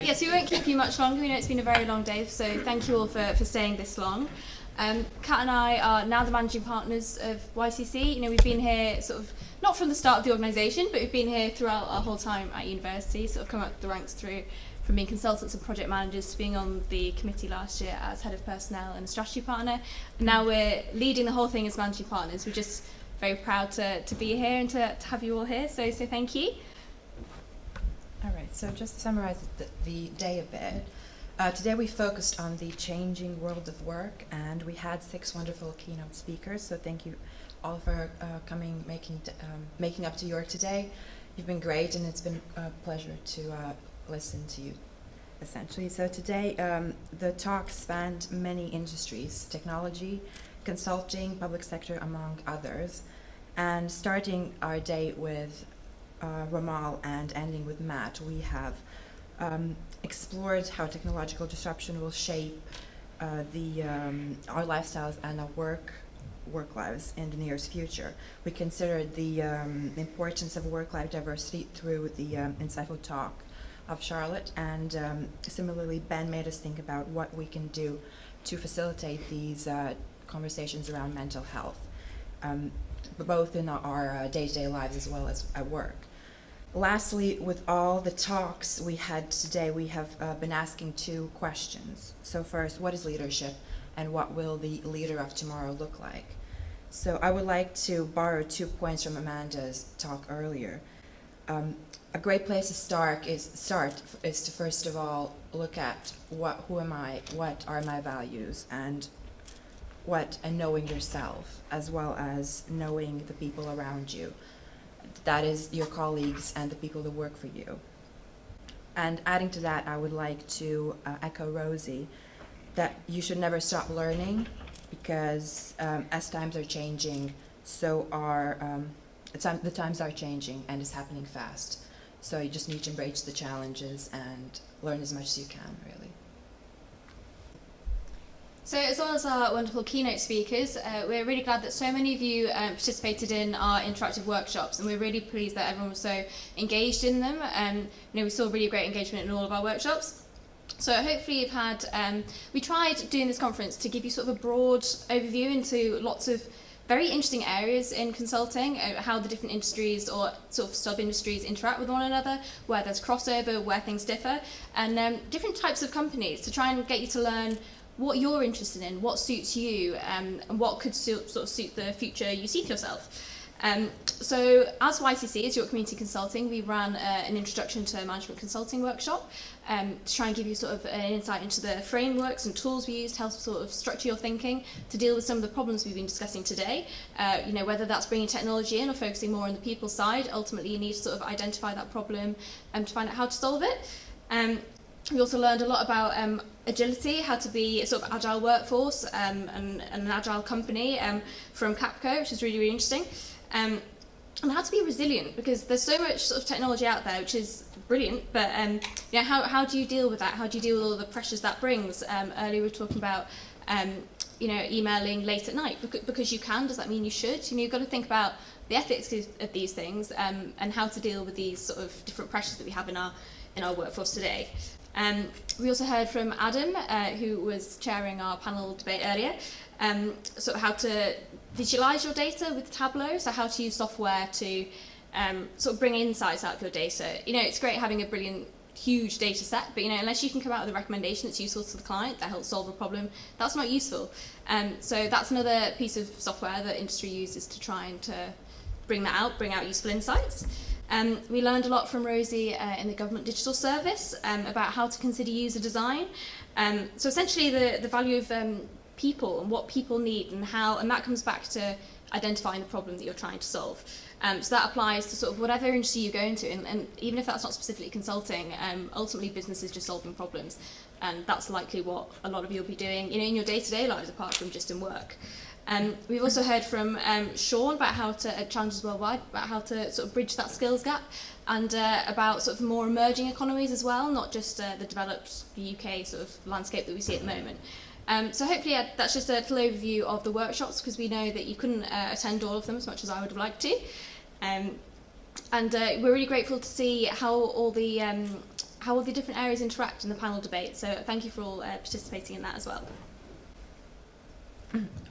Yes, we won't keep you much longer. We know it's been a very long day, so thank you all for staying this long. Kat and I are now the managing partners of YCC. You know, we've been here sort of, not from the start of the organisation, but we've been here throughout our whole time at university, sort of come up the ranks through from being consultants and project managers to being on the committee last year as head of personnel and strategy partner. And now we're leading the whole thing as managing partners. We're just very proud to be here and to have you all here, so thank you. All right, so just to summarize the day a bit, today we focused on the changing world of work, and we had 6 wonderful keynote speakers, so thank you all for coming, making up to York today. You've been great, and it's been a pleasure to listen to you, essentially. So today, the talk spanned many industries, technology, consulting, public sector, among others, and starting our day with Ramal and ending with Matt, we have explored how technological disruption will shape our lifestyles and our work lives in the nearest future. We considered the importance of work-life diversity through the insightful talk of Charlotte, and similarly Ben made us think about what we can do to facilitate these conversations around mental health, both in our day-to-day lives as well as at work. Lastly, with all the talks we had today, we have been asking 2 questions. So first, what is leadership, and what will the leader of tomorrow look like? So I would like to borrow 2 points from Amanda's talk earlier. A great place to start is to first of all look at who am I, what are my values, and knowing yourself, as well as knowing the people around you. That is your colleagues and the people that work for you. And adding to that, I would like to echo Rosie, that you should never stop learning, because as times are changing, so are the times are changing, and it's happening fast. So you just need to embrace the challenges and learn as much as you can, really. So as well as our wonderful keynote speakers, we're really glad that so many of you participated in our interactive workshops, and we're really pleased that everyone was so engaged in them. We saw really great engagement in all of our workshops. So hopefully you've had, we tried doing this conference to give you sort of a broad overview into lots of very interesting areas in consulting, how the different industries or sort of sub-industries interact with one another, where there's crossover, where things differ, and different types of companies to try and get you to learn what you're interested in, what suits you, and what could sort of suit the future you see for yourself. So as YCC, as York Community Consulting, we ran an introduction to management consulting workshop to try and give you sort of an insight into the frameworks and tools we use to help sort of structure your thinking to deal with some of the problems we've been discussing today. Whether that's bringing technology in or focusing more on the people side, ultimately you need to sort of identify that problem and to find out how to solve it. We also learned a lot about agility, how to be a sort of agile workforce and an agile company from Capco, which is really, really interesting. And how to be resilient, because there's so much sort of technology out there, which is brilliant, but how do you deal with that? How do you deal with all the pressures that brings? Earlier we were talking about emailing late at night, because you can. Does that mean you should? You've got to think about the ethics of these things and how to deal with these sort of different pressures that we have in our workforce today. We also heard from Adam, who was chairing our panel debate earlier, sort of how to visualize your data with Tableau, so how to use software to sort of bring insights out of your data. It's great having a brilliant, huge data set, but unless you can come out with a recommendation that's useful to the client, that helps solve a problem, that's not useful. So that's another piece of software that industry uses to try and to bring out useful insights. We learned a lot from Rosie in the Government Digital Service about how to consider user design. So essentially the value of people and what people need and that comes back to identifying the problem that you're trying to solve. So that applies to sort of whatever industry you go into, and even if that's not specifically consulting, ultimately business is just solving problems, and that's likely what a lot of you will be doing in your day-to-day lives apart from just in work. We've also heard from Sean about how to, at Challenges Worldwide, about how to sort of bridge that skills gap, and about sort of more emerging economies as well, not just the developed UK sort of landscape that we see at the moment. So hopefully that's just a little overview of the workshops, because we know that you couldn't attend all of them as much as I would have liked to. And we're really grateful to see how all the how all the different areas interact in the panel debate. So thank you for all participating in that as well.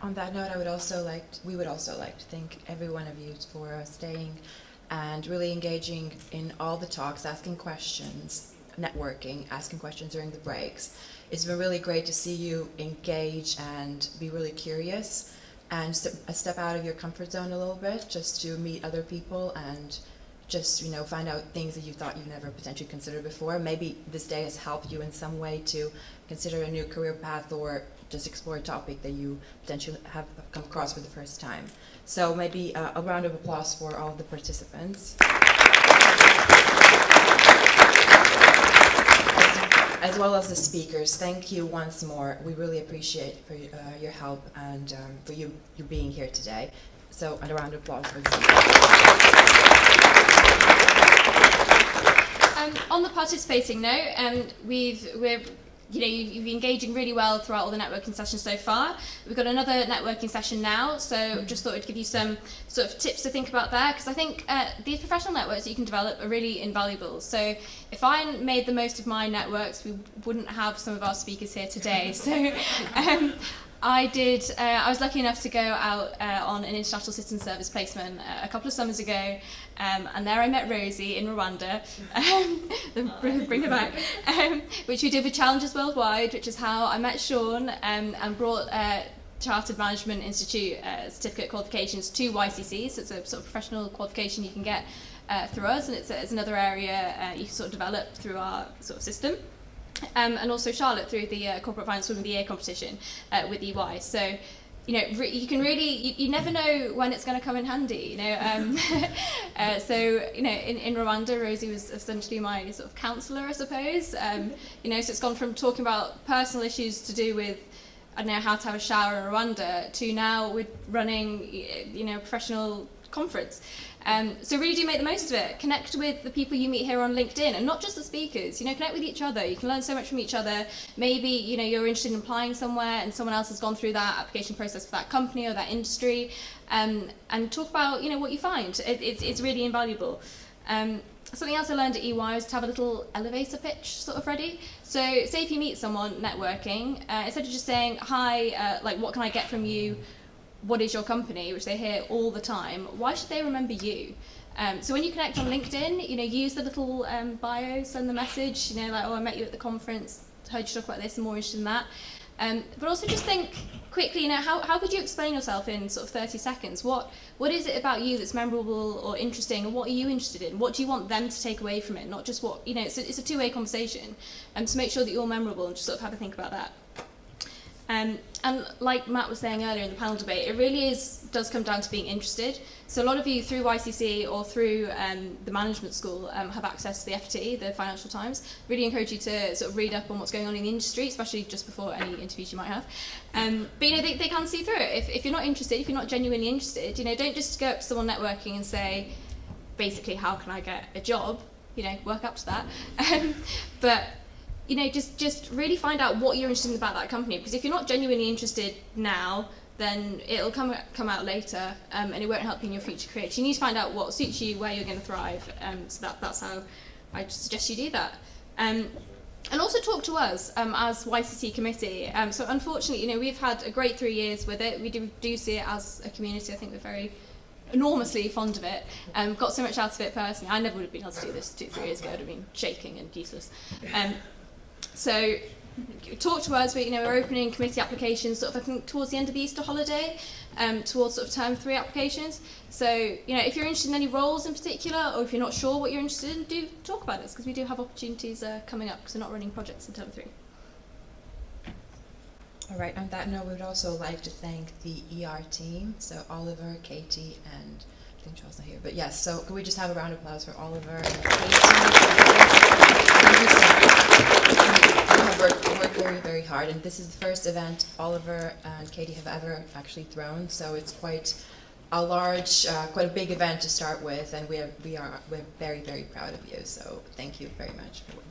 On that note, we would also like to thank every one of you for staying and really engaging in all the talks, asking questions, networking, asking questions during the breaks. It's been really great to see you engage and be really curious and step out of your comfort zone a little bit, just to meet other people and just, you know, find out things that you thought you never potentially considered before. Maybe this day has helped you in some way to consider a new career path or just explore a topic that you potentially have come across for the first time. So maybe a round of applause for all of the participants. As well as the speakers. Thank you once more. We really appreciate for your help and for you being here today. So a round of applause for the speakers. On the participating note, you've been engaging really well throughout all the networking sessions so far. We've got another networking session now, so just thought I'd give you some sort of tips to think about there, because I think these professional networks that you can develop are really invaluable. So if I made the most of my networks, we wouldn't have some of our speakers here today. So I was lucky enough to go out on an international citizen service placement a couple of summers ago, and there I met Rosie in Rwanda, bring her back, which we did with Challenges Worldwide, which is how I met Sean and brought Chartered Management Institute certificate qualifications to YCC, so it's a sort of professional qualification you can get through us, and it's another area you can sort of develop through our sort of system. And also Charlotte through the Corporate Finance Women of the Year competition with EY. So, you know, you can really, you never know when it's going to come in handy, you know. So, you know, in Rwanda, Rosie was essentially my sort of counsellor, I suppose. You know, so it's gone from talking about personal issues to do with, I don't know, how to have a shower in Rwanda, to now with running, you know, a professional conference. So really do make the most of it. Connect with the people you meet here on LinkedIn, and not just the speakers. You know, connect with each other. You can learn so much from each other. Maybe, you know, you're interested in applying somewhere and someone else has gone through that application process for that company or that industry, and talk about, you know, what you find. It's really invaluable. Something else I learned at EY was to have a little elevator pitch sort of ready. So say if you meet someone networking, instead of just saying, hi, like, what can I get from you? What is your company, which they hear all the time, why should they remember you? So when you connect on LinkedIn, you know, use the little bio, send the message, you know, like, oh, I met you at the conference, heard you talk about this, I'm more interested in that. But also just think quickly, you know, how could you explain yourself in sort of 30 seconds? What is it about you that's memorable or interesting, and what are you interested in? What do you want them to take away from it? Not just what, you know, it's a two-way conversation. So make sure that you're memorable and just sort of have a think about that. And like Matt was saying earlier in the panel debate, it really does come down to being interested. So a lot of you through YCC or through the management school have access to the FT, the Financial Times. Really encourage you to sort of read up on what's going on in the industry, especially just before any interviews you might have. But you know, they can see through it. If you're not interested, if you're not genuinely interested, you know, don't just go up to someone networking and say, basically, how can I get a job? You know, work up to that. But you know, just really find out what you're interested in about that company, because if you're not genuinely interested now, then it'll come out later, and it won't help you in your future career. So you need to find out what suits you, where you're going to thrive. So that's how I suggest you do that. And also talk to us as YCC committee. So unfortunately, you know, we've had a great 3 years with it. We do see it as a community. I think we're very enormously fond of it. Got so much out of it personally. I never would have been able to do this 2-3 years ago. I'd have been shaking and useless. So talk to us. We're opening committee applications sort of, I think, towards the end of the Easter holiday, towards sort of term 3 applications. So, you know, if you're interested in any roles in particular, or if you're not sure what you're interested in, do talk about this, because we do have opportunities coming up, because we're not running projects in term 3. All right, on that note, we would also like to thank the ER team, so Oliver, Katie, and I think Charles not here, but yes, so can we just have a round of applause for Oliver and Katie? Thank you so much. We have worked very, very hard, and this is the first event Oliver and Katie have ever actually thrown, so it's quite a big event to start with, and we're very, very proud of you, so thank you very much.